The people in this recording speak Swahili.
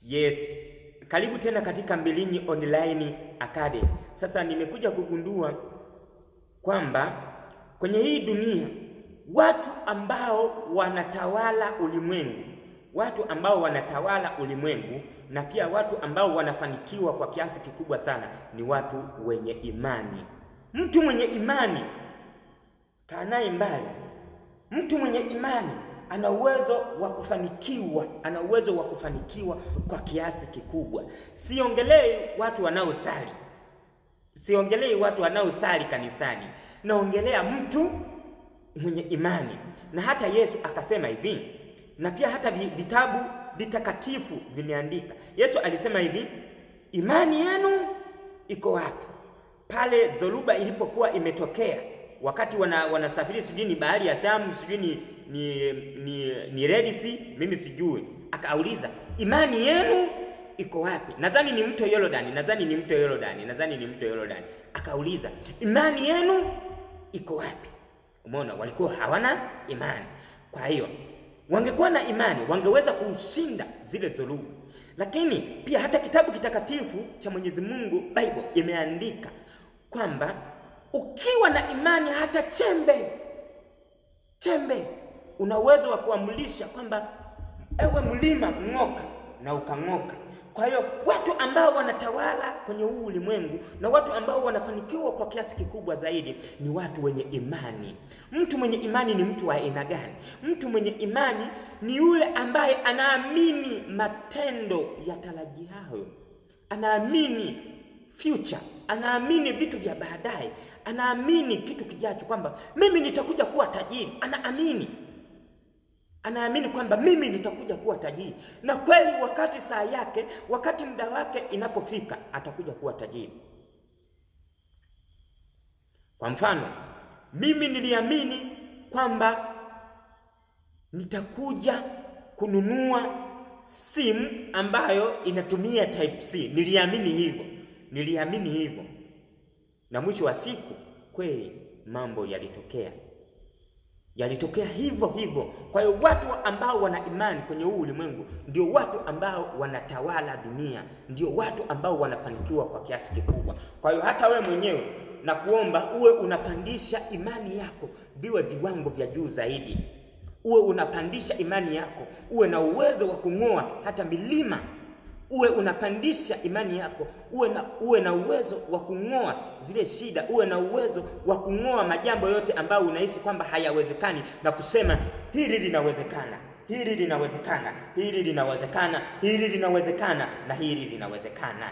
Yes, karibu tena katika Mbilinyi Online Academy. Sasa nimekuja kugundua kwamba kwenye hii dunia watu ambao wanatawala ulimwengu, na pia watu ambao wanafanikiwa kwa kiasi kikubwa sana ni watu wenye imani. Mtu mwenye imani kaa naye mbali. Mtu mwenye imani ana uwezo wa kufanikiwa kwa kiasi kikubwa. Siongelei watu wanaosali kanisani. Naongelea mtu mwenye imani. Na hata Yesu akasema hivi, na pia hata vitabu vitakatifu vimeandika. Yesu alisema hivi, imani yenu iko wapi? Pale dhoruba ilipokuwa imetokea, wakati wanasafiri sijui ni bahari ya Shamu, sijui ni Red Sea, mimi sijui. Akauliza, imani yenu iko wapi? Nadhani ni mto Yordani. Akauliza, imani yenu iko wapi? Umeona, walikuwa hawana imani. Kwa hiyo wangekuwa na imani, wangeweza kushinda zile dhoruba. Lakini pia hata kitabu kitakatifu cha Mwenyezi Mungu, Bible, imeandika kwamba ukiwa na imani hata chembe una uwezo wa kuamrisha kwamba ewe mlima ng'oka, na ukang'oka. Kwa hiyo watu ambao wanatawala kwenye huu ulimwengu na watu ambao wanafanikiwa kwa kiasi kikubwa zaidi ni watu wenye imani. Mtu mwenye imani ni mtu wa aina gani? Mtu mwenye imani ni yule ambaye anaamini matendo yatarajiayo, anaamini future, anaamini vitu vya baadaye, anaamini kitu kijacho, kwamba mimi nitakuja kuwa tajiri. Anaamini kwamba mimi nitakuja kuwa tajiri, na kweli wakati saa yake, wakati muda wake inapofika, atakuja kuwa tajiri. Kwa mfano, mimi niliamini kwamba nitakuja kununua simu ambayo inatumia type C. Niliamini hivyo. Na mwisho wa siku kweli mambo yalitokea hivyo. Kwa hiyo watu ambao wana imani kwenye huu ulimwengu ndio watu ambao wanatawala dunia, ndio watu ambao wanafanikiwa kwa kiasi kikubwa. Kwa hiyo hata wewe mwenyewe na kuomba uwe unapandisha imani yako viwe viwango vya juu zaidi. Uwe unapandisha imani yako, uwe na uwezo wa kung'oa hata milima. Uwe unapandisha imani yako, uwe na uwezo wa kung'oa zile shida, uwe na uwezo wa kung'oa majambo yote ambayo unahisi kwamba hayawezekani, na kusema hili linawezekana, hili linawezekana, hili linawezekana, hili linawezekana, na hili linawezekana.